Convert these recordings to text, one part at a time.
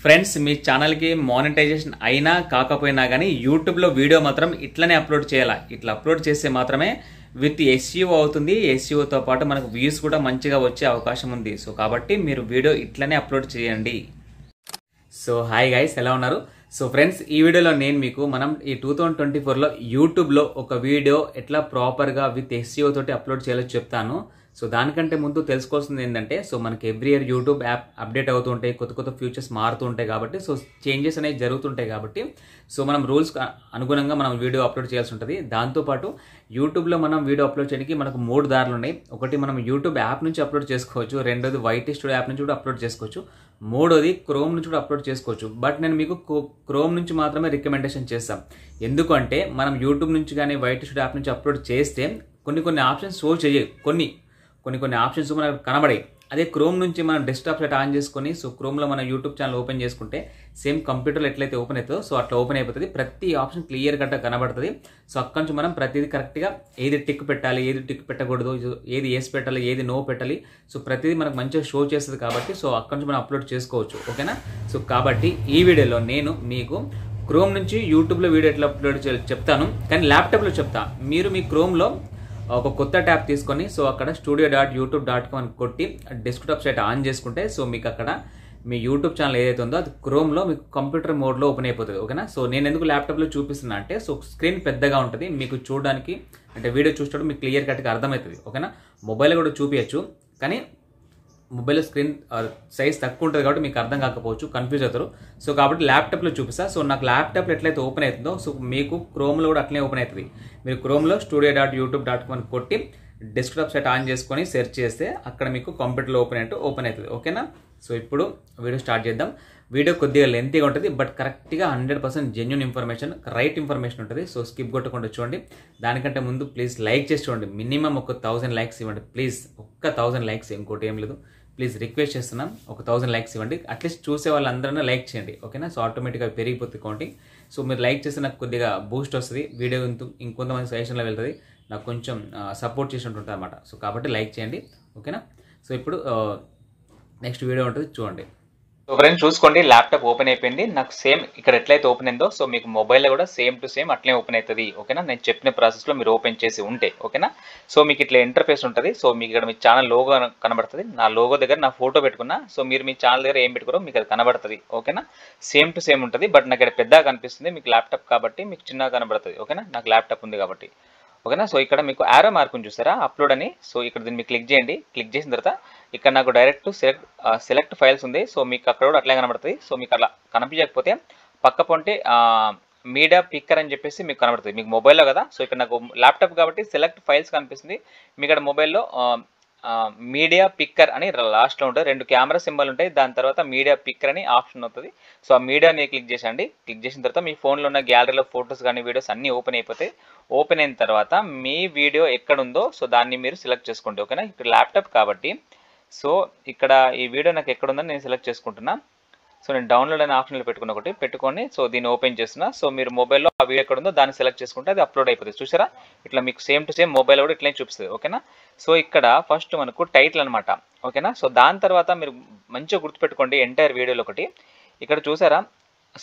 Friends, మీ ఛానల్కి monetisation అయినా కాకపోయినా కానీ యూట్యూబ్లో వీడియో మాత్రం ఇట్లనే అప్లోడ్ చేయాలా. ఇట్లా అప్లోడ్ చేస్తే మాత్రమే విత్ ఎస్ఈఓ అవుతుంది. ఎస్ఈఓతో పాటు మనకు వ్యూస్ కూడా మంచిగా వచ్చే అవకాశం ఉంది. సో కాబట్టి మీరు వీడియో ఇట్లనే అప్లోడ్ చేయండి. సో హాయ్ గైస్, ఎలా ఉన్నారు? సో ఫ్రెండ్స్, ఈ వీడియోలో నేను మీకు మనం ఈ 2024లో యూట్యూబ్లో ఒక వీడియో ఎట్లా ప్రాపర్గా విత్ ఎస్ఈఓ తోటి అప్లోడ్ చేయాలో చెప్తాను. సో దానికంటే ముందు తెలుసుకోవాల్సింది ఏంటంటే, సో మనకి every year YouTube app update అవుతూ ఉంటాయి, కొత్త కొత్త ఫీచర్స్ మారుతూ ఉంటాయి కాబట్టి, సో చేంజెస్ అనేవి జరుగుతుంటాయి కాబట్టి, సో మనం రూల్స్ అనుగుణంగా మనం వీడియో అప్లోడ్ చేయాల్సి ఉంటుంది. దాంతోపాటు యూట్యూబ్లో మనం వీడియో అప్లోడ్ చేయడానికి మనకు 3 దారులు ఉన్నాయి. ఒకటి, మనం యూట్యూబ్ యాప్ నుంచి అప్లోడ్ చేసుకోవచ్చు. రెండోది వైటీ స్టూడియో యాప్ నుంచి కూడా అప్లోడ్ చేసుకోవచ్చు. మూడోది క్రోమ్ నుంచి కూడా అప్లోడ్ చేసుకోవచ్చు. బట్ నేను మీకు క్రోమ్ నుంచి మాత్రమే రికమెండేషన్ చేస్తాను. ఎందుకంటే మనం యూట్యూబ్ నుంచి కానీ వైటీ స్టూడియో యాప్ నుంచి అప్లోడ్ చేస్తే కొన్ని ఆప్షన్స్ షో చేయవు. కొన్ని ఆప్షన్స్ మనకు కనబడాయి. అదే క్రోమ్ నుంచి మనం డెస్క్టాప్ సెట్ ఆన్ చేసుకొని, సో క్రోమ్లో మన యూట్యూబ్ ఛానల్ ఓపెన్ చేసుకుంటే సేమ్ కంప్యూటర్లో ఎట్లయితే ఓపెన్ అవుతుందో సో అట్లా ఓపెన్ అయిపోతుంది. ప్రతి ఆప్షన్ క్లియర్ కట్గా కనబడుతుంది. సో అక్కడి నుంచి మనం ప్రతిదీ కరెక్ట్గా ఏది టిక్ పెట్టాలి, ఏది టిక్ పెట్టకూడదు, ఏది ఎస్ పెట్టాలి, ఏది నో పెట్టాలి, సో ప్రతిదీ మనకు మంచిగా షో చేస్తుంది కాబట్టి, సో అక్కడి నుంచి మనం అప్లోడ్ చేసుకోవచ్చు. ఓకేనా? సో కాబట్టి ఈ వీడియోలో నేను మీకు క్రోమ్ నుంచి యూట్యూబ్లో వీడియో ఎట్లా అప్లోడ్ చేయాలో చెప్తాను, కానీ ల్యాప్టాప్లో చెప్తా. మీరు మీ క్రోమ్లో ఒక కొత్త ట్యాబ్ తీసుకొని, సో అక్కడ studio.youtube.com అని కొట్టి డెస్క్టాప్ సైట్ ఆన్ చేసుకుంటే, సో మీకు అక్కడ మీ యూట్యూబ్ ఛానల్ ఏదైతే ఉందో అది క్రోమ్లో మీకు కంప్యూటర్ మోడ్లో ఓపెన్ అయిపోతుంది. ఓకేనా? సో నేను ఎందుకు ల్యాప్టాప్లో చూపిస్తున్నా అంటే, సో స్క్రీన్ పెద్దగా ఉంటుంది, మీకు చూడడానికి అంటే వీడియో చూసేటప్పుడు మీకు క్లియర్ కట్గా అర్థమవుతుంది. ఓకేనా? మొబైల్లో కూడా చూపించచ్చు, కానీ మొబైల్ స్క్రీన్ సైజ్ తక్కువ ఉంటుంది కాబట్టి మీకు అర్థం కాకపోవచ్చు, కన్ఫ్యూజ్ అవుతారు. సో కాబట్టి ల్యాప్టాప్లో చూపిస్తా. సో నాకు ల్యాప్టాప్లో ఎట్లయితే ఓపెన్ అవుతుందో సో మీకు క్రోమ్లో కూడా అట్లనే ఓపెన్ అవుతుంది. మీరు క్రోమ్లో studio.youtube.com అని కొట్టి డెస్క్టాప్ సెట్ ఆన్ చేసుకొని సెర్చ్ చేస్తే అక్కడ మీకు కంప్యూటర్లో ఓపెన్ అవుతుంది. ఓకేనా? సో ఇప్పుడు వీడియో స్టార్ట్ చేద్దాం. వీడియో కొద్దిగా లెంతీగా ఉంటుంది, బట్ కరెక్ట్గా 100% జెన్యూన్ ఇన్ఫర్మేషన్, రైట్ ఇన్ఫర్మేషన్ ఉంటుంది. సో స్కిప్ కొట్టకుండా చూడండి. దానికంటే ముందు ప్లీజ్ లైక్ చేసి చూడండి. మినిమం ఒక 1000 లైక్స్ ఇవ్వండి ప్లీజ్. ఒక్క 1000 లైక్స్, ఇంకోటి ఏం లేదు. ప్లీజ్ రిక్వెస్ట్ చేస్తున్నాం, ఒక 1000 లైక్స్ ఇవ్వండి. అట్లీస్ట్ చూసే వాళ్ళందరూ లైక్ చేయండి. ఓకేనా? సో ఆటోమేటిక్గా పెరిగిపోతుంది కౌంటింగ్. సో మీరు లైక్ చేస్తే నాకు కొద్దిగా బూస్ట్ వస్తుంది, వీడియో ఇంకొంతమంది సజెషన్లో వెళ్తుంది, నాకు కొంచెం సపోర్ట్ చేసినట్టు ఉంటుంది అనమాట. సో కాబట్టి లైక్ చేయండి. ఓకేనా? సో ఇప్పుడు నెక్స్ట్ వీడియో ఉంటుంది, చూడండి. సో ఫ్రెండ్స్ చూసుకోండి, ల్యాప్టాప్ ఓపెన్ అయిపోయింది. నాకు సేమ్ ఇక్కడ ఎట్లయితే ఓపెన్ అయిందో సో మీకు మొబైల్లో కూడా సేమ్ టు సేమ్ అట్లే ఓపెన్ అవుతుంది. ఓకేనా? నేను చెప్పిన ప్రాసెస్లో మీరు ఓపెన్ చేసి ఉంటే. ఓకేనా? సో మీకు ఇట్లా ఇంటర్ఫేస్ ఉంటుంది. సో మీకు ఇక్కడ మీ ఛానల్ లోగో కనబడుతుంది. నా లోగో దగ్గర నా ఫోటో పెట్టుకున్నా. సో మీరు మీ ఛానల్ దగ్గర ఏం పెట్టుకోరో మీకు అది కనబడుతుంది. ఓకేనా? సేమ్ టు సేమ్ ఉంటుంది, బట్ నాకు ఇక్కడ పెద్దగా కనిపిస్తుంది. మీకు ల్యాప్టాప్ కాబట్టి మీకు చిన్నగా కనబడుతుంది. ఓకేనా? నాకు ల్యాప్టాప్ ఉంది కాబట్టి. ఓకేనా? సో ఇక్కడ మీకు యారో మార్కుని చూసారా, అప్లోడ్ అని. సో ఇక్కడ దీన్ని మీకు క్లిక్ చేయండి. క్లిక్ చేసిన తర్వాత ఇక్కడ నాకు డైరెక్ట్ సెలెక్ట్ ఫైల్స్ ఉంది. సో మీకు అక్కడ కూడా అట్లే కనబడుతుంది. సో మీకు అలా కనిపించకపోతే పక్క పొంటే మీడియా పిక్కర్ అని చెప్పేసి మీకు కనబడుతుంది, మీకు మొబైల్లో కదా. సో ఇక్కడ నాకు ల్యాప్టాప్ కాబట్టి సెలెక్ట్ ఫైల్స్ కనిపిస్తుంది. మీ ఇక్కడ మొబైల్లో మీడియా పిక్కర్ అని లాస్ట్లో ఉంటుంది. 2 కెమెరా సింబల్ ఉంటాయి, దాని తర్వాత మీడియా పిక్కర్ అని ఆప్షన్ అవుతుంది. సో ఆ మీడియాని క్లిక్ చేసండి. క్లిక్ చేసిన తర్వాత మీ ఫోన్లో ఉన్న గ్యాలరీలో ఫొటోస్ కానీ వీడియోస్ అన్నీ ఓపెన్ అయిపోతాయి. ఓపెన్ అయిన తర్వాత మీ వీడియో ఎక్కడ ఉందో సో దాన్ని మీరు సెలెక్ట్ చేసుకోండి. ఓకేనా? ఇక్కడ ల్యాప్టాప్ కాబట్టి సో ఇక్కడ ఈ వీడియో నాకు ఎక్కడ ఉందని నేను సెలెక్ట్ చేసుకుంటున్నా. సో నేను డౌన్లోడ్ అనే ఆప్షన్లో పెట్టుకొని సో దీన్ని ఓపెన్ చేస్తున్నా. సో మీరు మొబైల్లో ఆ వీడియో ఎక్కడ ఉందో దాన్ని సెలెక్ట్ చేసుకుంటే అది అప్లోడ్ అయిపోతుంది. చూసారా? ఇట్లా మీకు సేమ్ టు సేమ్ మొబైల్ కూడా ఇట్లా చూపిస్తుంది. ఓకేనా? సో ఇక్కడ ఫస్ట్ మనకు టైటిల్ అనమాట. ఓకేనా? సో దాని తర్వాత మీరు మంచిగా గుర్తుపెట్టుకోండి ఎంటైర్ వీడియోలో ఒకటి. ఇక్కడ చూసారా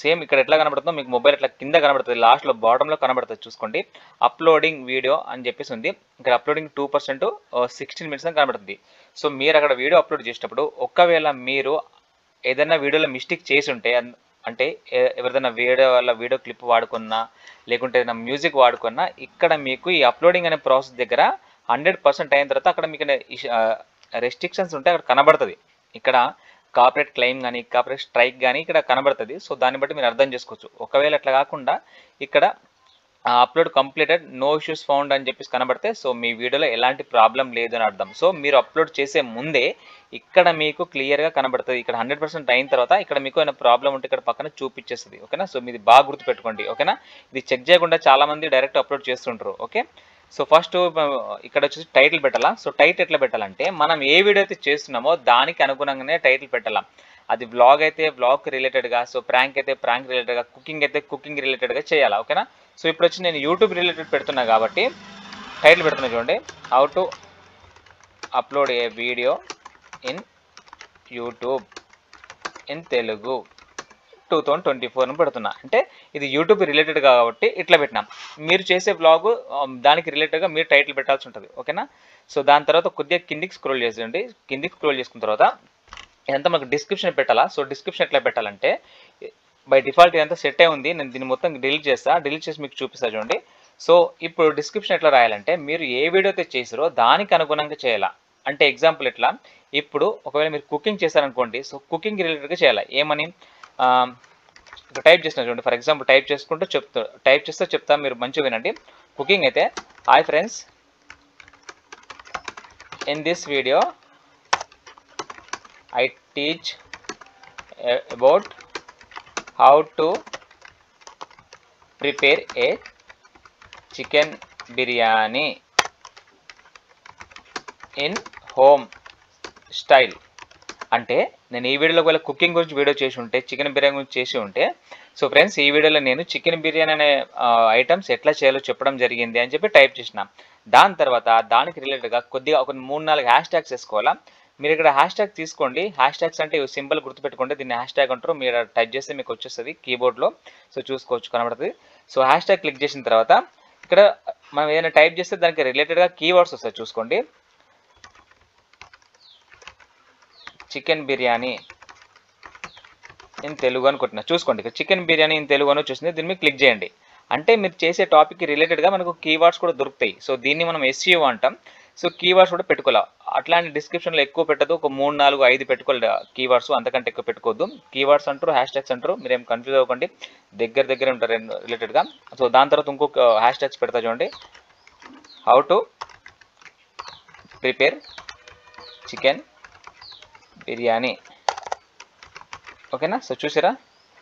సేమ్ ఇక్కడ ఎట్లా కనబడుతుందో మీకు మొబైల్ ఇట్లా కింద కనబడుతుంది, లాస్ట్లో బాటంలో కనబడుతుంది. చూసుకోండి, అప్లోడింగ్ వీడియో అని చెప్పేసి ఉంది. ఇక్కడ అప్లోడింగ్ 2% 16 మినిట్స్ అని కనబడుతుంది. సో మీరు అక్కడ వీడియో అప్లోడ్ చేసేటప్పుడు ఒకవేళ మీరు ఏదైనా వీడియోలో మిస్టేక్ చేసి ఉంటే, అంటే ఎవరిదైనా వీడియో క్లిప్ వాడుకున్నా లేకుంటే ఏదైనా మ్యూజిక్ వాడుకున్నా, ఇక్కడ మీకు ఈ అప్లోడింగ్ అనే ప్రాసెస్ దగ్గర 100% అయిన తర్వాత అక్కడ మీకు రెస్ట్రిక్షన్స్ ఉంటే అక్కడ కనబడుతుంది. ఇక్కడ కాపీరైట్ క్లెయిమ్ కానీ కాపీరైట్ స్ట్రైక్ కానీ ఇక్కడ కనబడుతుంది. సో దాన్ని బట్టి మీరు అర్థం చేసుకోవచ్చు. ఒకవేళ అట్లా కాకుండా ఇక్కడ upload completed, no issues found అని చెప్పేసి కనబడితే సో మీ వీడియోలో ఎలాంటి ప్రాబ్లం లేదు అని అర్థం. సో మీరు అప్లోడ్ చేసే ముందే ఇక్కడ మీకు క్లియర్గా కనబడుతుంది. ఇక్కడ 100% అయిన తర్వాత ఇక్కడ మీకు ఏమైనా ప్రాబ్లం ఉంటే ఇక్కడ పక్కన చూపించేస్తుంది. ఓకేనా? సో మీది బాగా గుర్తుపెట్టుకోండి. ఓకేనా? ఇది చెక్ చేయకుండా చాలామంది డైరెక్ట్ అప్లోడ్ చేస్తుంటారు. ఓకే? సో ఫస్ట్ ఇక్కడ వచ్చేసి టైటిల్ పెట్టాలా. సో టైటిల్ ఎట్లా పెట్టాలంటే, మనం ఏ వీడియో అయితే చేస్తున్నామో దానికి అనుగుణంగానే టైటిల్ పెట్టాలా. అది వ్లాగ్ అయితే వ్లాగ్ రిలేటెడ్గా, సో ప్రాంక్ అయితే ప్రాంక్ రిలేటెడ్గా, కుకింగ్ అయితే కుకింగ్ రిలేటెడ్గా చేయాలా. ఓకేనా? సో ఇప్పుడు వచ్చి నేను యూట్యూబ్ రిలేటెడ్ పెడుతున్నా కాబట్టి టైటిల్ పెడుతున్నా చూడండి, how to upload A video in YouTube in Telugu. 2024 అని పెడుతున్నా. అంటే ఇది యూట్యూబ్ రిలేటెడ్ కాబట్టి ఇట్లా పెట్టినాం. మీరు చేసే వ్లాగ్ దానికి రిలేటెడ్గా మీరు టైటిల్ పెట్టాల్సి ఉంటుంది. ఓకేనా. సో దాని తర్వాత కొద్దిగా కిందికి స్క్రోల్ చేసేయండి. కిందికి స్క్రోల్ చేసుకున్న తర్వాత ఇదంతా మనకు డిస్క్రిప్షన్ పెట్టాలా. సో డిస్క్రిప్షన్ ఎట్లా పెట్టాలంటే బై డిఫాల్ట్ ఇదంతా సెట్ అయి ఉంది. నేను దీన్ని మొత్తం డిలీట్ చేసి మీకు చూపిస్తా చూడండి. సో ఇప్పుడు డిస్క్రిప్షన్ ఎట్లా రాయాలంటే మీరు ఏ వీడియో అయితే చేసారో దానికి అనుగుణంగా చేయాలా. అంటే ఎగ్జాంపుల్ ఎట్లా, ఇప్పుడు ఒకవేళ మీరు కుకింగ్ చేశారనుకోండి, సో కుకింగ్ రిలేటెడ్గా చేయాలి. ఏమని ఇక్కడ టైప్ చేసిన చూడండి. ఫర్ ఎగ్జాంపుల్ టైప్ చేస్తే చెప్తా, మీరు మంచిగా వినండి. కుకింగ్ అయితే, hi friends, in this video I teach about how to prepare a chicken biryani in home style. అంటే నేను ఈ వీడియోలో ఒకవేళ కుకింగ్ గురించి వీడియో చేసి ఉంటే, చికెన్ బిర్యానీ గురించి చేసి ఉంటే, సో ఫ్రెండ్స్ ఈ వీడియోలో నేను చికెన్ బిర్యానీ అనే ఐటమ్స్ ఎట్లా చేయాలో చెప్పడం జరిగింది అని చెప్పి టైప్ చేసిన. దాని తర్వాత దానికి రిలేటెడ్గా కొద్దిగా ఒక 3-4 హ్యాష్ ట్యాగ్స్ వేసుకోవాలా. మీరు ఇక్కడ హ్యాష్ ట్యాగ్ తీసుకోండి. హ్యాష్ ట్యాగ్స్ అంటే సింపుల్ గుర్తుపెట్టుకోండి. దీన్ని హ్యాష్ ట్యాగ్ అంటారు. మీరు టైప్ చేస్తే మీకు వచ్చేస్తుంది కీబోర్డ్లో. సో చూసుకోవచ్చు, కనబడుతుంది. సో హ్యాష్ ట్యాగ్ క్లిక్ చేసిన తర్వాత ఇక్కడ మనం ఏదైనా టైప్ చేస్తే దానికి రిలేటెడ్గా కీవర్డ్స్ వస్తాయి. చూసుకోండి, చికెన్ బిర్యానీ ఇన్ తెలుగు అని కొట్టిన. చూసుకోండి, ఇక్కడ చికెన్ బిర్యానీ ఇన్ తెలుగు అని వచ్చేసింది. దీన్ని మీరు క్లిక్ చేయండి. అంటే మీరు చేసే టాపిక్కి రిలేటెడ్గా మనకు కీవర్డ్స్ కూడా దొరుకుతాయి. సో దీన్ని మనం SEO అంటాం. సో కీవర్డ్స్ కూడా పెట్టుకోవాలి. అట్లాంటి డిస్క్రిప్షన్లో ఎక్కువ పెట్టదు, ఒక 3, 4, 5 పెట్టుకోవాలి కీవర్డ్స్, అంతకంటే ఎక్కువ పెట్టుకోవద్దు. కీవర్డ్స్ అంటారు, హ్యాష్ ట్యాగ్స్ అంటారు, మీరేం కన్ఫ్యూజ్ అవ్వకండి, దగ్గర ఉంటారు రిలేటెడ్గా. సో దాని తర్వాత ఇంకొక హ్యాష్ ట్యాగ్స్ పెడతా చూడండి, how to prepare chicken biryani. ఓకేనా. సో చూసారా,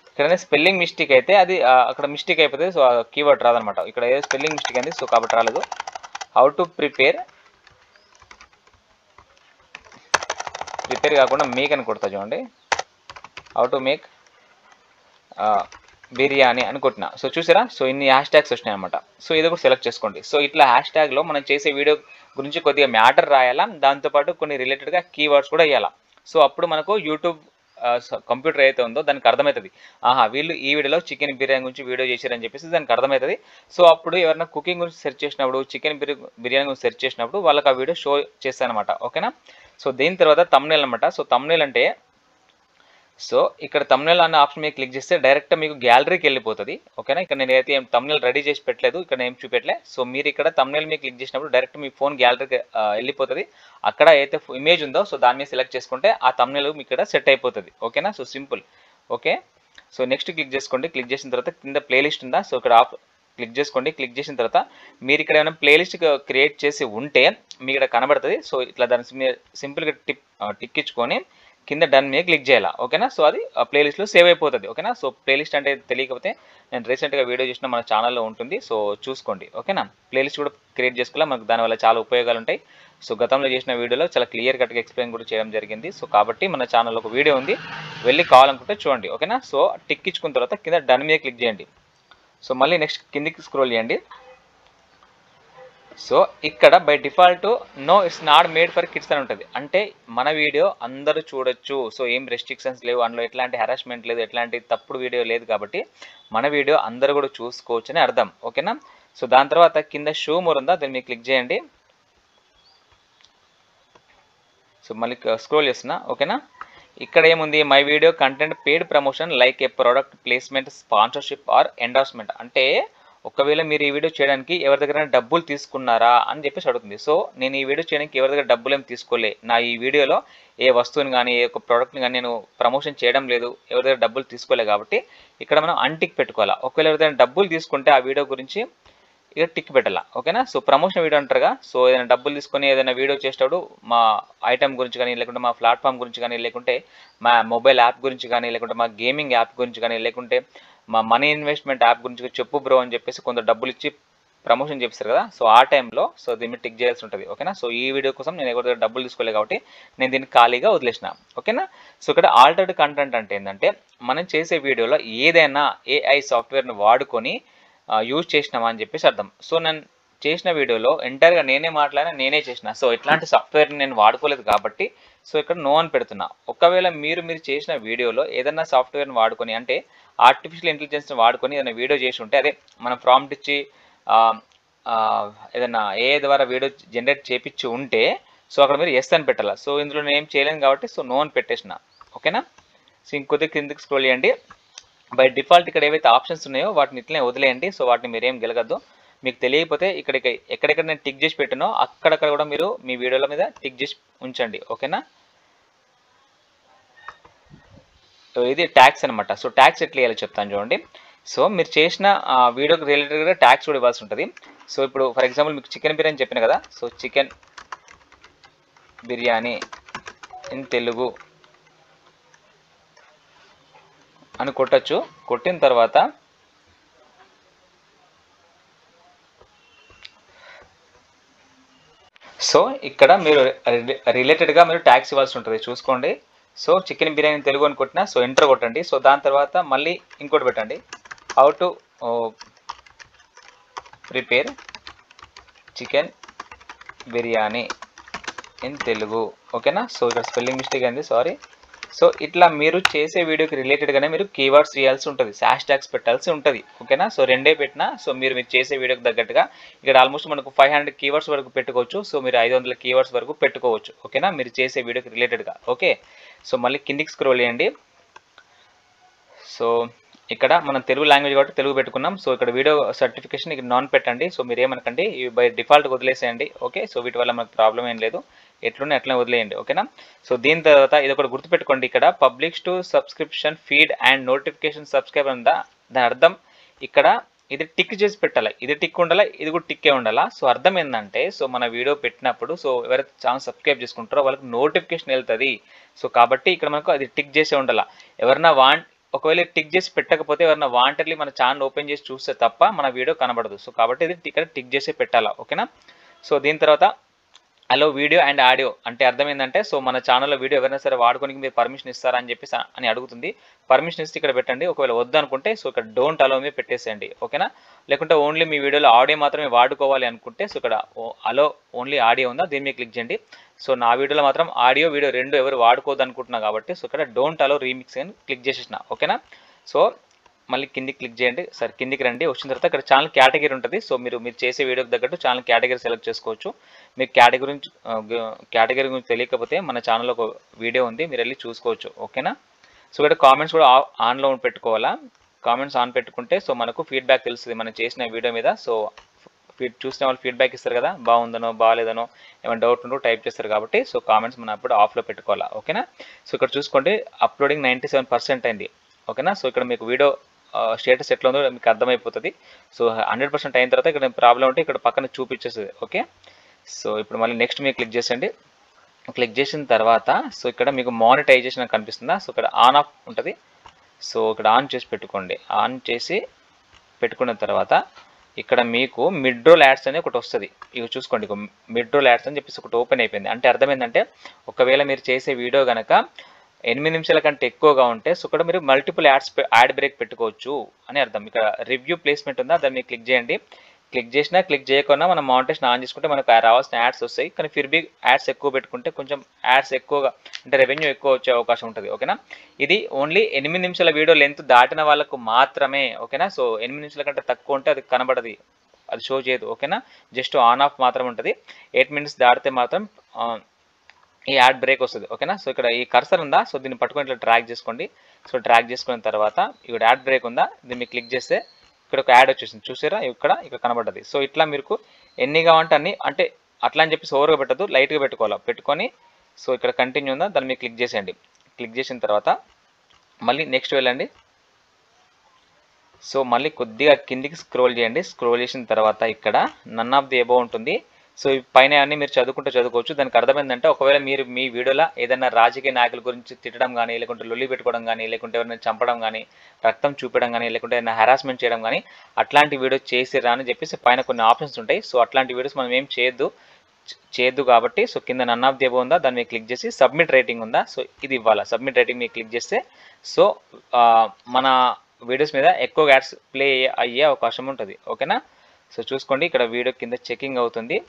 ఇక్కడ స్పెల్లింగ్ మిస్టేక్ అయితే అది అక్కడ మిస్టేక్ అయిపోతుంది. సో కీవర్డ్ రాదనమాట. ఇక్కడ ఏదో స్పెల్లింగ్ మిస్టేక్ అయింది, సో కాబట్టి రాలేదు. హౌ టు ప్రిపేర్ కాకుండా మేక్ అని కొడతా చూడండి, హౌ టు మేక్ బిర్యానీ అని కొట్టిన. సో చూసారా, సో ఇన్ని హ్యాష్ ట్యాగ్స్ వచ్చినాయి అనమాట. సో ఇది కూడా సెలెక్ట్ చేసుకోండి. సో ఇట్లా హ్యాష్ ట్యాగ్లో మనం చేసే వీడియో గురించి కొద్దిగా మ్యాటర్ రాయాలా, దాంతోపాటు కొన్ని రిలేటెడ్గా కీవర్డ్స్ కూడా వేయాలా. సో అప్పుడు మనకు యూట్యూబ్ కంప్యూటర్ అయితే ఉందో దానికి అర్థమవుతుంది, ఆహా వీళ్ళు ఈ వీడియోలో చికెన్ బిర్యానీ గురించి వీడియో చేశారని చెప్పేసి దానికి అర్థమవుతుంది. సో అప్పుడు ఎవరైనా కుకింగ్ గురించి సెర్చ్ చేసినప్పుడు, చికెన్ బిర్యానీ గురించి సెర్చ్ చేసినప్పుడు వాళ్ళకి ఆ వీడియో షో చేస్తానమాట. ఓకేనా. సో దీని తర్వాత తమ్నెయిల్ అనమాట. సో తమ్నెయిల్ అంటే, సో ఇక్కడ తమ్నెయిల్ అన్న ఆప్షన్ మీద క్లిక్ చేస్తే డైరెక్ట్ మీకు గ్యాలరీకి వెళ్ళిపోతుంది. ఓకేనా. ఇక్కడ నేను అయితే తమ్నెయిల్ రెడీ చేసి పెట్టలేదు, ఇక్కడ ఏం చూపెట్టలే. సో మీరు ఇక్కడ తమ్నెయిల్ మీద క్లిక్ చేసినప్పుడు డైరెక్ట్ మీ ఫోన్ గ్యాలరీకి వెళ్ళిపోతుంది. అక్కడ అయితే ఇమేజ్ ఉందో సో దాని మీద సెలెక్ట్ చేసుకుంటే ఆ తమ్నెయిల్ మీకు ఇక్కడ సెట్ అయిపోతుంది. ఓకేనా. So simple. Okay. So next click చేసుకోండి. క్లిక్ చేసిన తర్వాత కింద ప్లేలిస్ట్ ఉందా, సో ఇక్కడ క్లిక్ చేసుకోండి. క్లిక్ చేసిన తర్వాత మీరు ఇక్కడ ఏమైనా ప్లేలిస్ట్ క్రియేట్ చేసి ఉంటే మీకు ఇక్కడ కనబడుతుంది. సో ఇట్లా దాన్ని సింపుల్గా టిక్ ఇచ్చుకొని కింద డన్ మీద క్లిక్ చేయాలా. ఓకేనా. సో అది ప్లేలిస్ట్లో సేవ్ అయిపోతుంది. ఓకేనా. సో ప్లేలిస్ట్ అంటే తెలియకపోతే నేను రీసెంట్గా వీడియో చేసిన మన ఛానల్లో ఉంటుంది, సో చూసుకోండి. ఓకేనా. ప్లేలిస్ట్ కూడా క్రియేట్ చేసుకోవాలి, మనకు దానివల్ల చాలా ఉపయోగాలు ఉంటాయి. సో గతంలో చేసిన వీడియోలో చాలా క్లియర్ కట్గా ఎక్స్ప్లెయిన్ కూడా చేయడం జరిగింది. సో కాబట్టి మన ఛానల్లో ఒక వీడియో ఉంది, వెళ్ళి కావాలనుకుంటే చూడండి. ఓకేనా. సో టిక్ ఇచ్చుకున్న తర్వాత కింద డన్ మీద క్లిక్ చేయండి. సో మళ్ళీ నెక్స్ట్ కిందికి స్క్రోల్ చేయండి. సో ఇక్కడ by default no it's not made for kids అని ఉంటుంది. అంటే మన వీడియో అందరూ చూడొచ్చు, సో ఏం రెస్ట్రిక్షన్స్ లేవు, అందులో ఎట్లాంటి హెరాస్మెంట్ లేదు, ఎట్లాంటి తప్పుడు వీడియో లేదు, కాబట్టి మన వీడియో అందరూ కూడా చూసుకోవచ్చు అని అర్థం. ఓకేనా. సో దాని తర్వాత కింద షో మోర్ ఉందా, దాన్ని మీరు క్లిక్ చేయండి. సో మళ్ళీ స్క్రోల్ చేస్తున్నా. ఓకేనా. ఇక్కడ ఏముంది, my video content paid promotion like a product placement, sponsorship or endorsement. అంటే ఒకవేళ మీరు ఈ వీడియో చేయడానికి ఎవరి దగ్గర డబ్బులు తీసుకున్నారా అని చెప్పేసి అడుగుతుంది. సో నేను ఈ వీడియో చేయడానికి ఎవరి దగ్గర డబ్బులు ఏమి తీసుకోలే, నా ఈ వీడియోలో ఏ వస్తువుని కానీ ఏ ప్రోడక్ట్ని కానీ నేను ప్రమోషన్ చేయడం లేదు, ఎవరి దగ్గర డబ్బులు తీసుకోలే, కాబట్టి ఇక్కడ మనం అన్టిక్ పెట్టుకోవాలా. ఒకవేళ ఎవరిదైనా డబ్బులు తీసుకుంటే ఆ వీడియో గురించి ఇక టిక్ పెట్టాలా. ఓకేనా. సో ప్రమోషన్ వీడియో అంటారుగా, సో ఏదైనా డబ్బులు తీసుకొని ఏదైనా వీడియో చేసేటప్పుడు మా ఐటమ్ గురించి కానీ, లేకుంటే మా ప్లాట్ఫామ్ గురించి కానీ, లేకుంటే మా మొబైల్ యాప్ గురించి కానీ, లేకుంటే మా గేమింగ్ యాప్ గురించి కానీ, లేకుంటే మా మనీ ఇన్వెస్ట్మెంట్ యాప్ గురించి చెప్పు బ్రో అని చెప్పేసి కొంత డబ్బులు ఇచ్చి ప్రమోషన్ చేపిస్తారు కదా, సో ఆ టైంలో సో దీన్ని టిక్ చేయాల్సి ఉంటుంది. ఓకేనా. సో ఈ వీడియో కోసం నేను ఎవరి దగ్గర డబ్బులు తీసుకోలేదు కాబట్టి నేను దీన్ని ఖాళీగా వదిలేసిన. ఓకేనా. సో ఇక్కడ ఆల్టర్డ్ కంటెంట్ అంటే ఏంటంటే మనం చేసే వీడియోలో ఏదైనా AI సాఫ్ట్వేర్ని వాడుకొని యూజ్ చేసినామా అని చెప్పేసి అర్థం. సో నేను చేసిన వీడియోలో ఎంటైర్గా నేనే మాట్లాడినా, నేనే చేసిన. సో ఇట్లాంటి సాఫ్ట్వేర్ని నేను వాడుకోలేదు కాబట్టి సో ఇక్కడ నో అని పెడుతున్నా. ఒకవేళ మీరు చేసిన వీడియోలో ఏదన్నా సాఫ్ట్వేర్ని వాడుకొని, అంటే ఆర్టిఫిషియల్ ఇంటెలిజెన్స్ని వాడుకొని ఏదైనా వీడియో చేసి ఉంటే, అదే మనం ప్రాంప్ట్ ఇచ్చి ఏదన్నా ఏఐ ద్వారా వీడియో జనరేట్ చేపించి ఉంటే, సో అక్కడ మీరు ఎస్ అని పెట్టాలి. సో ఇందులో నేను ఏం చేయలేను కాబట్టి సో నో అని పెట్టేసిన. ఓకేనా. సో ఇంకొద్ది కిందకి స్క్రోల్ చేయండి. బై డిఫాల్ట్ ఇక్కడ ఏవైతే ఆప్షన్స్ ఉన్నాయో వాటిని ఇట్లనే వదిలేయండి. సో వాటిని మీరేం గెలగద్దు. మీకు తెలియకపోతే ఎక్కడెక్కడ నేను టిక్ చేసి పెట్టినో అక్కడక్కడ కూడా మీరు మీ వీడియోల మీద టిక్ చేసి ఉంచండి. ఓకేనా. సో ఇది ట్యాక్స్ అనమాట. సో ట్యాక్స్ ఎట్లా వేయాలో చెప్తాను చూడండి. సో మీరు చేసిన వీడియోకి రిలేటెడ్గా ట్యాక్స్ కూడా ఇవ్వాల్సి ఉంటుంది. సో ఇప్పుడు ఫర్ ఎగ్జాంపుల్ మీకు చికెన్ బిర్యానీ చెప్పిన కదా. So chicken biryani in Telugu అని కొట్టచ్చు. కొట్టిన తర్వాత సో ఇక్కడ మీరు రిలేటెడ్గా మీరు ట్యాక్స్ ఇవ్వాల్సి ఉంటుంది. చూసుకోండి. సో చికెన్ బిర్యానీ తెలుగు అని కొట్టినా సో ఎంటర్ కొట్టండి. సో దాని తర్వాత మళ్ళీ ఇంకోటి పెట్టండి, how to prepare chicken biryani in Telugu. ఓకేనా. సో ఇక్కడ స్పెల్లింగ్ మిస్టేక్ అయింది, సారీ. సో ఇట్లా మీరు చేసే వీడియోకి రిలేటెడ్గానే మీరు కీవర్డ్స్ వేయాల్సి ఉంటుంది, హ్యాష్ ట్యాగ్స్ పెట్టాల్సి ఉంటుంది. ఓకేనా. సో రెండే పెట్టినా సో మీరు చేసే వీడియోకి తగ్గట్టుగా ఇక్కడ ఆల్మోస్ట్ మనకు 500 కీవర్డ్స్ వరకు పెట్టుకోవచ్చు. సో మీరు 500 కీవర్డ్స్ వరకు పెట్టుకోవచ్చు. ఓకేనా, మీరు చేసే వీడియోకి రిలేటెడ్గా. ఓకే. సో మళ్ళీ కిందికి స్క్రోల్ చేయండి. సో ఇక్కడ మనం తెలుగు లాంగ్వేజ్ కాబట్టి తెలుగు పెట్టుకున్నాం. సో ఇక్కడ వీడియో సర్టిఫికేషన్ ఇక్కడ నాన్ పెట్టండి. సో మీరు ఏమనకండి, ఇవి బై డిఫాల్ట్ వదిలేసేయండి. ఓకే. సో వీటి వల్ల మనకు ప్రాబ్లం ఏం లేదు, ఎట్లున్నా ఎట్లా వదిలేయండి. ఓకేనా. సో దీని తర్వాత ఇది ఒకటి గుర్తుపెట్టుకోండి, ఇక్కడ publish to subscription feed and notification subscribe అందా. దాని అర్థం ఇక్కడ ఇది టిక్ చేసి పెట్టాలి, ఇది టిక్ ఉండాలా, ఇది కూడా టిక్కే ఉండాలా. సో అర్థం ఏంటంటే, సో మన వీడియో పెట్టినప్పుడు సో ఎవరైతే ఛానల్ సబ్స్క్రైబ్ చేసుకుంటారో వాళ్ళకి నోటిఫికేషన్ వెళ్తుంది. సో కాబట్టి ఇక్కడ మనకు అది టిక్ చేసే ఉండాలా. ఎవరన్నా ఒకవేళ టిక్ చేసి పెట్టకపోతే ఎవరైనా వాంటెడ్లీ మన ఛానల్ ఓపెన్ చేసి చూస్తే తప్ప మన వీడియో కనబడదు. సో కాబట్టి ఇది ఇక్కడ టిక్ చేసి పెట్టాలా. ఓకేనా. సో దీని తర్వాత అలో వీడియో అండ్ ఆడియో అంటే అర్థం ఏంటంటే, సో మన ఛానల్లో వీడియో ఎవరైనా సరే వాడుకోనికి మీరు పర్మిషన్ ఇస్తారా అని చెప్పేసి అని అడుగుతుంది. పర్మిషన్ ఇస్తే ఇక్కడ పెట్టండి. ఒకవేళ వద్దు అనుకుంటే సో ఇక్కడ డోంట్ అలో మీద పెట్టేసేయండి. ఓకేనా. లేకుంటే ఓన్లీ మీ వీడియోలో ఆడియో మాత్రమే వాడుకోవాలి అనుకుంటే సో ఇక్కడ అలో ఓన్లీ ఆడియో ఉందా దీని మీద క్లిక్ చేయండి. సో నా వీడియోలో మాత్రం ఆడియో వీడియో రెండు ఎవరు వాడుకోవద్దు అనుకుంటున్నా కాబట్టి సో ఇక్కడ డోంట్ అలో రీమిక్స్ అని క్లిక్ చేసేసిన. ఓకేనా. సో మళ్ళీ కిందికి క్లిక్ చేయండి. సరే కిందికి రండి. వచ్చిన తర్వాత ఇక్కడ ఛానల్ కేటగిరీ ఉంటుంది. సో మీరు చేసే వీడియోకి తగ్గట్టు ఛానల్ కేటగిరీ సెలెక్ట్ చేసుకోవచ్చు. మీకు కేటగిరీ గురించి తెలియకపోతే మన ఛానల్లో ఒక వీడియో ఉంది, మీరు వెళ్ళి చూసుకోవచ్చు. ఓకేనా. సో ఇక్కడ కామెంట్స్ కూడా ఆన్లో పెట్టుకోవాలా. కామెంట్స్ ఆన్ పెట్టుకుంటే సో మనకు ఫీడ్బ్యాక్ తెలుస్తుంది మనం చేసిన వీడియో మీద. సో చూసిన వాళ్ళు ఫీడ్బ్యాక్ ఇస్తారు కదా, బాగుందనో బాగాలేదనో ఏమైనా డౌట్ ఉంటూ టైప్ చేస్తారు కాబట్టి సో కామెంట్స్ మనం అప్పుడు ఆఫ్లో పెట్టుకోవాలా. ఓకేనా. సో ఇక్కడ చూసుకోండి అప్లోడింగ్ 97% అయింది. ఓకేనా. సో ఇక్కడ మీకు వీడియో స్టేటస్ ఎట్లా ఉందో మీకు అర్థమైపోతుంది. సో 100% అయిన తర్వాత ఇక్కడ ప్రాబ్లం ఉంటే ఇక్కడ పక్కన చూపించేస్తుంది. ఓకే. సో ఇప్పుడు మళ్ళీ నెక్స్ట్ మీరు క్లిక్ చేసండి. క్లిక్ చేసిన తర్వాత సో ఇక్కడ మీకు మానిటైజేషన్ కనిపిస్తుందా. సో ఇక్కడ ఆన్ ఆఫ్ ఉంటుంది. సో ఇక్కడ ఆన్ చేసి పెట్టుకోండి. ఆన్ చేసి పెట్టుకున్న తర్వాత ఇక్కడ మీకు మిడ్ రోల్ యాడ్స్ అనేది ఒకటి వస్తుంది. ఇవి చూసుకోండి, మిడ్ రోల్ యాడ్స్ అని చెప్పేసి ఒకటి ఓపెన్ అయిపోయింది. అంటే అర్థం ఏంటంటే, ఒకవేళ మీరు చేసే వీడియో కనుక 8 నిమిషాల కంటే ఎక్కువగా ఉంటే సో ఇక్కడ మీరు మల్టిపుల్ యాడ్ బ్రేక్ పెట్టుకోవచ్చు అని అర్థం. ఇక్కడ రివ్యూ ప్లేస్మెంట్ ఉందా దాన్ని మీరు క్లిక్ చేయండి. క్లిక్ చేసినా క్లిక్ చేయకుండా మనం మానిటైజేషన్ ఆన్ చేసుకుంటే మనకు రావాల్సిన యాడ్స్ వస్తాయి. కానీ ఫిర్బీ యాడ్స్ ఎక్కువ పెట్టుకుంటే కొంచెం యాడ్స్ ఎక్కువగా అంటే రెవెన్యూ ఎక్కువ వచ్చే అవకాశం ఉంటుంది. ఓకేనా. ఇది ఓన్లీ 8 నిమిషాల వీడియో లెంత్ దాటిన వాళ్ళకు మాత్రమే. ఓకేనా. సో 8 నిమిషాల కంటే తక్కువ ఉంటే అది కనబడదు, అది షో చేయదు. ఓకేనా. జస్ట్ ఆన్ ఆఫ్ మాత్రం ఉంటుంది. 8 మినిట్స్ దాటితే మాత్రం ఈ యాడ్ బ్రేక్ వస్తుంది. ఓకేనా. సో ఇక్కడ ఈ కర్సర్ ఉందా, సో దీన్ని పట్టుకొని ఇట్లా ట్రాక్ చేసుకోండి. సో ట్రాక్ చేసుకున్న తర్వాత ఇక్కడ యాడ్ బ్రేక్ ఉందా, దీన్ని క్లిక్ చేస్తే ఇక్కడ ఒక యాడ్ వచ్చేసింది చూసారా, ఇక్కడ కనబడ్డది. సో ఇట్లా మీకు ఎన్ని కావాలంటే అన్ని, అంటే అట్లా అని చెప్పేసి ఓవర్గా పెట్టద్దు, లైట్గా పెట్టుకోవాలి. పెట్టుకొని సో ఇక్కడ కంటిన్యూ ఉందా దాన్ని మీరు క్లిక్ చేసేయండి. క్లిక్ చేసిన తర్వాత మళ్ళీ నెక్స్ట్ వెళ్ళండి. సో మళ్ళీ కొద్దిగా కిందికి స్క్రోల్ చేయండి. స్క్రోల్ చేసిన తర్వాత ఇక్కడ నన్ ఆఫ్ ది అబౌవ్ ఉంటుంది. సో ఈ పైన అన్ని మీరు చదువుకోవచ్చు. దానికి అర్థమైందంటే, ఒకవేళ మీరు మీ వీడియోలో ఏదైనా రాజకీయ నాయకుల గురించి తిట్టడం కానీ, లేకుంటే లొల్లి పెట్టుకోవడం కానీ, లేకుంటే ఎవరైనా చంపడం కానీ, రక్తం చూపడం కానీ, లేకుంటే ఏదైనా హెరాస్మెంట్ చేయడం కానీ అట్లాంటి వీడియో చేసిరా అని చెప్పేసి పైన కొన్ని ఆప్షన్స్ ఉంటాయి. సో అట్లాంటి వీడియోస్ మనం ఏం చేయొద్దు కాబట్టి సో కింద నన్ ఆఫ్ ది అబౌవ్ ఉందా దాన్ని క్లిక్ చేసి సబ్మిట్ రేటింగ్ ఉందా, సో ఇది ఇవ్వాలా. సబ్మిట్ రేటింగ్ మీరు క్లిక్ చేస్తే సో మన వీడియోస్ మీద ఎక్కువ యాడ్స్ ప్లే అయ్యే అవకాశం ఉంటుంది. ఓకేనా. సో చూసుకోండి ఇక్కడ వీడియో కింద చెకింగ్ అవుతుంది.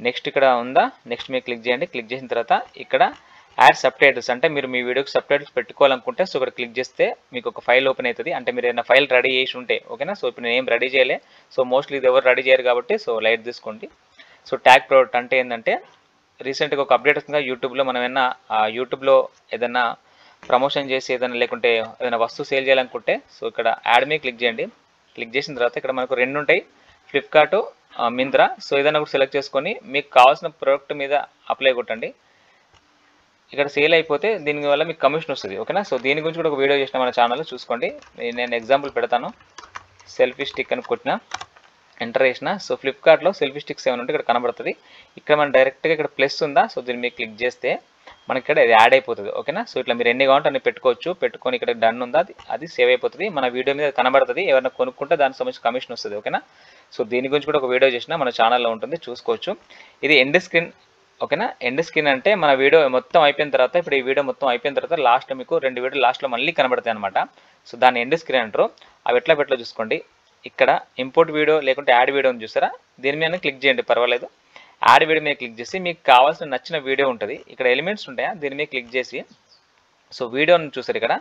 నెక్స్ట్ ఇక్కడ ఉందా, నెక్స్ట్ మీరు క్లిక్ చేయండి. క్లిక్ చేసిన తర్వాత ఇక్కడ యాడ్ సబ్ టైటిల్స్ అంటే మీరు మీ వీడియోకి సబ్ టైటిల్స్ పెట్టుకోవాలనుకుంటే సో ఇక్కడ క్లిక్ చేస్తే మీకు ఒక ఫైల్ ఓపెన్ అవుతుంది. అంటే మీరు ఏదైనా ఫైల్ రెడీ చేసి ఉంటే ఓకేనా. సో ఇప్పుడు నేను ఏం రెడీ చేయలే, సో మోస్ట్లీ ఇది ఎవరు రెడీ చేయరు కాబట్టి సో లైట్ తీసుకోండి. సో ట్యాగ్ ప్రోడక్ట్ అంటే ఏంటంటే రీసెంట్గా ఒక అప్డేట్ వస్తుందిగా యూట్యూబ్లో. మనం ఏమన్నా యూట్యూబ్లో ఏదైనా ప్రమోషన్ చేసి ఏదైనా లేకుంటే ఏదైనా వస్తువు సేల్ చేయాలనుకుంటే సో ఇక్కడ యాడ్ మీద క్లిక్ చేయండి. క్లిక్ చేసిన తర్వాత ఇక్కడ మనకు రెండు ఉంటాయి, ఫ్లిప్కార్ట్, మింత్రా. సో ఏదైనా కూడా సెలెక్ట్ చేసుకొని మీకు కావాల్సిన ప్రోడక్ట్ మీద అప్లై కొట్టండి. ఇక్కడ సేల్ అయిపోతే దీనివల్ల మీకు కమిషన్ వస్తుంది ఓకేనా. సో దీని గురించి కూడా ఒక వీడియో చేసిన మన ఛానల్లో చూసుకోండి. నేను ఎగ్జాంపుల్ పెడతాను. సెల్ఫీ స్టిక్ అని కొట్టిన, ఎంటర్ చేసిన. సో ఫ్లిప్కార్ట్లో సెల్ఫీ స్టిక్స్ ఏమైనా ఉంటే ఇక్కడ కనబడుతుంది. ఇక్కడ మనం డైరెక్ట్గా ఇక్కడ ప్లస్ ఉందా, సో దీన్ని మీరు క్లిక్ చేస్తే మనకి ఇక్కడ ఇది యాడ్ అయిపోతుంది ఓకేనా. సో ఇట్లా మీరు ఎన్ని కావాలంటే అన్ని పెట్టుకోవచ్చు. పెట్టుకొని ఇక్కడ డన్ ఉందా, అది సేవ్ అయిపోతుంది. మన వీడియో మీద కనబడుతుంది. ఎవరైనా కొనుక్కుంటే దానికి సంబంధించి కమిషన్ వస్తుంది ఓకేనా. సో దీని గురించి కూడా ఒక వీడియో చేసిన మన ఛానల్లో ఉంటుంది, చూసుకోవచ్చు. ఇది ఎండ్ స్క్రీన్ ఓకేనా. ఎండ్ స్క్రీన్ అంటే మన వీడియో మొత్తం అయిపోయిన తర్వాత, ఇప్పుడు ఈ వీడియో మొత్తం అయిపోయిన తర్వాత లాస్ట్ మీకు 2 వీడియో లాస్ట్లో మళ్ళీ కనబడతాయి అనమాట. సో దాన్ని ఎండ్ స్క్రీన్ అంటారు. అవి ఎట్లా పెట్టలో చూసుకోండి. ఇక్కడ ఇంపోర్ట్ వీడియో లేకుంటే యాడ్ వీడియో ఉంది చూసారా, దీని మీద క్లిక్ చేయండి పర్వాలేదు. యాడ్ వీడియో మీద క్లిక్ చేసి మీకు కావాల్సిన నచ్చిన వీడియో ఉంటుంది. ఇక్కడ ఎలిమెంట్స్ ఉంటాయా, దీని మీద క్లిక్ చేసి సో వీడియోని చూసారు ఇక్కడ,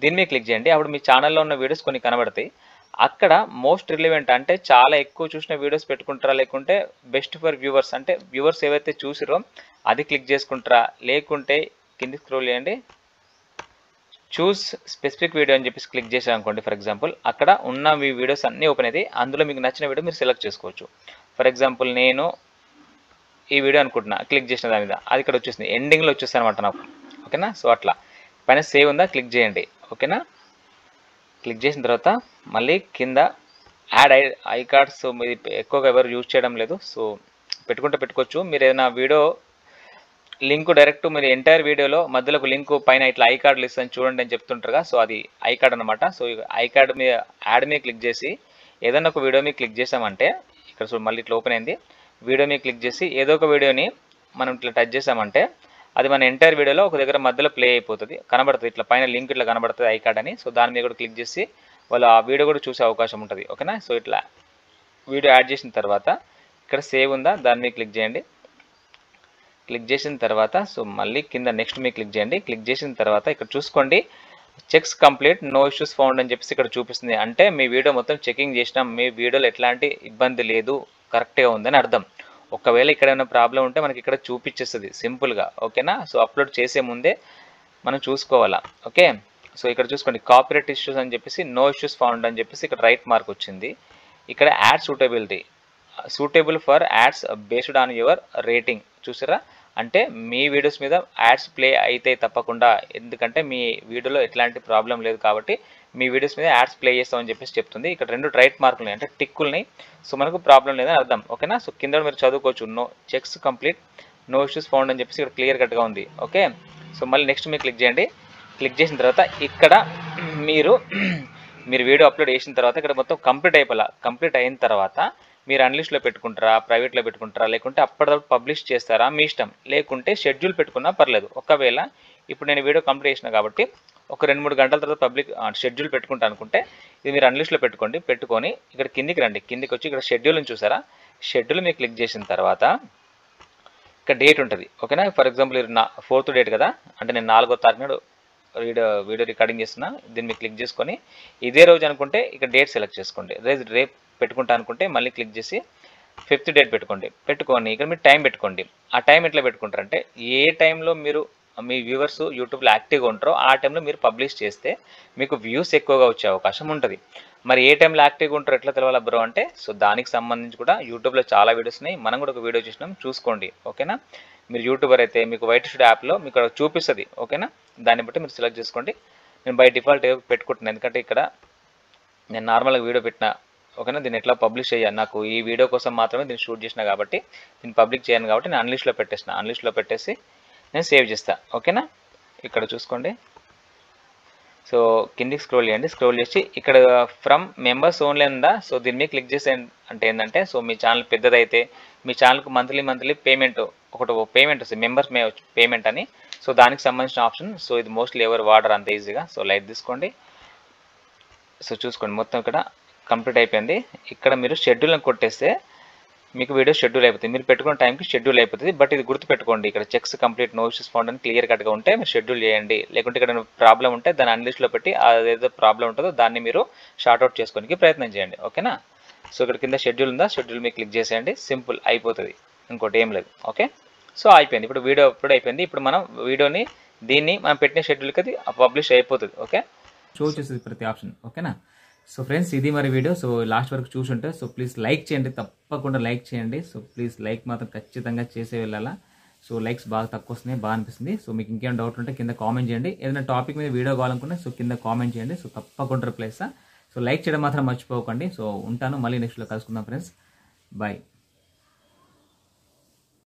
దీని మీద క్లిక్ చేయండి. అప్పుడు మీ ఛానల్లో ఉన్న వీడియోస్ కొన్ని కనబడతాయి. అక్కడ మోస్ట్ రిలవెంట్ అంటే చాలా ఎక్కువ చూసిన వీడియోస్ పెట్టుకుంటారా, లేకుంటే బెస్ట్ ఫర్ వ్యూవర్స్ అంటే వ్యూవర్స్ ఏవైతే చూసిరో అది క్లిక్ చేసుకుంటారా, లేకుంటే కింది స్క్రోల్ చేయండి, చూస్ స్పెసిఫిక్ వీడియో అని చెప్పేసి క్లిక్ చేసాం అనుకోండి. ఫర్ ఎగ్జాంపుల్ అక్కడ ఉన్న మీ వీడియోస్ అన్నీ ఓపెన్ అయితే అందులో మీకు నచ్చిన వీడియో మీరు సెలెక్ట్ చేసుకోవచ్చు. ఫర్ ఎగ్జాంపుల్ నేను ఈ వీడియో అనుకుంటున్నా, క్లిక్ చేసిన దాని మీద అది ఇక్కడ వచ్చేసింది, ఎండింగ్లో వచ్చేస్తుంది అనమాట నాకు ఓకేనా. సో అట్లా పైన సేవ్ ఉందా క్లిక్ చేయండి ఓకేనా. క్లిక్ చేసిన తర్వాత మళ్ళీ కింద యాడ్ ఐ కార్డ్స్ మీది ఎక్కువగా ఎవరు యూజ్ చేయడం లేదు, సో పెట్టుకుంటే పెట్టుకోవచ్చు. మీరు ఏదైనా వీడియో లింక్ డైరెక్ట్ మీరు ఎంటైర్ వీడియోలో మధ్యలో ఒక లింక్ పైన ఇట్లా ఐ కార్డులు ఇస్తాను చూడండి అని చెప్తుంటారుగా, సో అది ఐ కార్డ్ అనమాట. సో ఐ కార్డ్ మీద యాడ్ మీద క్లిక్ చేసి ఏదైనా ఒక వీడియో మీద క్లిక్ చేసామంటే ఇక్కడ సో మళ్ళీ ఇట్లా ఓపెన్ అయింది. వీడియో మీద క్లిక్ చేసి ఏదో ఒక వీడియోని మనం ఇట్లా టచ్ చేసామంటే అది మన ఎంటైర్ వీడియోలో ఒక దగ్గర మధ్యలో ప్లే అయిపోతుంది, కనబడుతుంది. ఇట్లా పైన లింక్ ఇట్లా కనబడుతుంది ఐ కార్డ్ అని. సో దాని మీద కూడా క్లిక్ చేసి వాళ్ళు ఆ వీడియో కూడా చూసే అవకాశం ఉంటుంది ఓకేనా. సో ఇట్లా వీడియో యాడ్ చేసిన తర్వాత ఇక్కడ సేవ్ ఉందా దాని మీద క్లిక్ చేయండి. క్లిక్ చేసిన తర్వాత సో మళ్ళీ కింద నెక్స్ట్ మీద క్లిక్ చేయండి. క్లిక్ చేసిన తర్వాత ఇక్కడ చూసుకోండి, checks complete no issues found అని చెప్పేసి ఇక్కడ చూపిస్తుంది. అంటే మీ వీడియో మొత్తం చెకింగ్ చేసినాం, మీ వీడియోలో ఎట్లాంటి ఇబ్బంది లేదు, కరెక్ట్గా ఉందని అర్థం. ఒకవేళ ఇక్కడ ఏమైనా ప్రాబ్లం ఉంటే మనకి ఇక్కడ చూపించేస్తుంది సింపుల్గా ఓకేనా. సో అప్లోడ్ చేసే ముందే మనం చూసుకోవాలా ఓకే. సో ఇక్కడ చూసుకోండి కాపీరైట్ ఇష్యూస్ అని చెప్పేసి నో ఇష్యూస్ ఫౌండ్ అని చెప్పేసి ఇక్కడ రైట్ మార్క్ వచ్చింది. ఇక్కడ add suitability suitable for ads based on your rating చూసారా. అంటే మీ వీడియోస్ మీద యాడ్స్ ప్లే అయితే తప్పకుండా, ఎందుకంటే మీ వీడియోలో ఎట్లాంటి ప్రాబ్లం లేదు కాబట్టి మీ వీడియోస్ మీద యాడ్స్ ప్లే చేస్తామని చెప్పేసి చెప్తుంది. ఇక్కడ 2 రైట్ మార్కులు అంటే టిక్కుల్ని, సో మనకు ప్రాబ్లం లేదని అర్థం ఓకేనా. సో కింద మీరు చదువుకోవచ్చు no checks complete no issues found అని చెప్పేసి ఇక్కడ క్లియర్ కట్గా ఉంది ఓకే. సో మళ్ళీ నెక్స్ట్ మీరు క్లిక్ చేయండి. క్లిక్ చేసిన తర్వాత ఇక్కడ మీరు వీడియో అప్లోడ్ చేసిన తర్వాత ఇక్కడ మొత్తం కంప్లీట్ అయిపోలా. కంప్లీట్ అయిన తర్వాత మీరు అన్లిస్ట్లో పెట్టుకుంటారా, ప్రైవేట్లో పెట్టుకుంటారా, లేకుంటే అప్పటిదప్పుడు పబ్లిష్ చేస్తారా మీ ఇష్టం, లేకుంటే షెడ్యూల్ పెట్టుకున్నా పర్లేదు. ఒకవేళ ఇప్పుడు నేను వీడియో కంప్లీట్ చేసిన కాబట్టి ఒక 2-3 గంటల తర్వాత పబ్లిక్ షెడ్యూల్ పెట్టుకుంటా అనుకుంటే ఇది మీరు అన్లిస్ట్లో పెట్టుకోండి. పెట్టుకొని ఇక్కడ కిందికి రండి, కిందికి వచ్చి ఇక్కడ షెడ్యూల్ని చూసారా, షెడ్యూల్ మీరు క్లిక్ చేసిన తర్వాత ఇక్కడ డేట్ ఉంటుంది ఓకేనా. ఫర్ ఎగ్జాంపుల్ ఇది 4th డేట్ కదా, అంటే నేను 4వ తారీఖు నాడు వీడియో రికార్డింగ్ చేస్తున్నా. దీన్ని మీరు క్లిక్ చేసుకొని ఇదే రోజు అనుకుంటే ఇక్కడ డేట్ సెలెక్ట్ చేసుకోండి. రేపు పెట్టుకుంటా అనుకుంటే మళ్ళీ క్లిక్ చేసి 5th డేట్ పెట్టుకోండి. పెట్టుకొని ఇక్కడ మీరు టైం పెట్టుకోండి. ఆ టైం ఎట్లా పెట్టుకుంటారంటే ఏ టైంలో మీరు మీ వ్యూవర్స్ యూట్యూబ్లో యాక్టివ్గా ఉంటారో ఆ టైంలో మీరు పబ్లిష్ చేస్తే మీకు వ్యూస్ ఎక్కువగా వచ్చే అవకాశం ఉంటుంది. మరి ఏ టైంలో యాక్టివ్గా ఉంటారో ఎట్లా తెలవాలి బ్రో అంటే సో దానికి సంబంధించి కూడా యూట్యూబ్లో చాలా వీడియోస్ ఉన్నాయి, మనం కూడా ఒక వీడియో చేసినాం చూసుకోండి ఓకేనా. మీరు యూట్యూబర్ అయితే మీకు వైట్ స్టూడియో యాప్లో మీకు అక్కడ చూపిస్తుంది ఓకేనా. దాన్ని బట్టి మీరు సెలెక్ట్ చేసుకోండి. నేను బై డిఫాల్ట్ పెట్టుకుంటున్నాను ఎందుకంటే ఇక్కడ నేను నార్మల్గా వీడియో పెట్టిన ఓకేనా. దీన్ని ఎట్లా పబ్లిష్ చేయాలి, నాకు ఈ వీడియో కోసం మాత్రమే దీన్ని షూట్ చేసిన కాబట్టి దీన్ని పబ్లిక్ చేయను కాబట్టి నేను అన్లిస్ట్లో పెట్టేసిన. అన్లిస్ట్లో పెట్టేసి నేను సేవ్ చేస్తా ఓకేనా. ఇక్కడ చూసుకోండి. సో కిందికి స్క్రోల్ చేయండి. స్క్రోల్ చేసి ఇక్కడ ఫ్రమ్ మెంబర్స్ ఓన్లీ ఉందా, సో దీని మీద క్లిక్ చేసే అంటే ఏంటంటే సో మీ ఛానల్ పెద్దదైతే మీ ఛానల్కి మంత్లీ పేమెంట్ ఒకటి పేమెంట్ వస్తుంది, మెంబర్స్ పేమెంట్ అని. సో దానికి సంబంధించిన ఆప్షన్. సో ఇది మోస్ట్లీ ఎవరు వాడరు అంత ఈజీగా. సో లైట్ తీసుకోండి. సో చూసుకోండి మొత్తం ఇక్కడ కంప్లీట్ అయిపోయింది. ఇక్కడ మీరు షెడ్యూల్ని కొట్టేస్తే మీకు వీడియో షెడ్యూల్ అయిపోతుంది. మీరు పెట్టుకున్న టైంకి షెడ్యూల్ అయిపోతుంది. బట్ ఇది గుర్తుపెట్టుకోండి, ఇక్కడ checks complete, no issues found అని క్లియర్ కట్గా ఉంటే మీరు షెడ్యూల్ చేయండి. లేకుంటే ఇక్కడ ప్రాబ్లం ఉంటే దాన్ని అన్లిస్ట్లో పెట్టి అదేదో ప్రాబ్లం ఉంటుందో దాన్ని మీరు షార్ట్అవుట్ చేసుకోవడానికి ప్రయత్నం చేయండి. ఓకేనా? సో ఇక్కడ కింద షెడ్యూల్ ఉందా, షెడ్యూల్ మీద క్లిక్ చేసేయండి, సింపుల్ అయిపోతుంది, ఇంకోటి ఏం లేదు. ఓకే, సో అయిపోయింది. ఇప్పుడు వీడియో అప్లోడ్ అయిపోయింది. ఇప్పుడు మనం వీడియోని దీన్ని మనం పెట్టిన షెడ్యూల్కి అది పబ్లిష్ అయిపోతుంది. ఓకే, షో చేస్తుంది ప్రతి ఆప్షన్. ఓకేనా? సో ఫ్రెండ్స్, ఇది మరి వీడియో. సో లాస్ట్ వరకు చూసుంటే సో ప్లీజ్ లైక్ చేయండి, తప్పకుండా లైక్ చేయండి. సో ప్లీజ్ లైక్ మాత్రం ఖచ్చితంగా చేసే వెళ్ళాలా. సో లైక్స్ బాగా తక్కువ వస్తున్నాయి, బాగా అనిపిస్తుంది. సో మీకు ఇంకేమైనా డౌట్ ఉంటే కింద కామెంట్ చేయండి. ఏదైనా టాపిక్ మీద వీడియో కావాలనుకున్నా సో కింద కామెంట్ చేయండి. సో తప్పకుండా రిప్లై ఇస్తా. సో లైక్ చేయడం మాత్రం మర్చిపోకండి. సో ఉంటాను, మళ్ళీ నెక్స్ట్లో కలుసుకుందాం ఫ్రెండ్స్. బాయ్.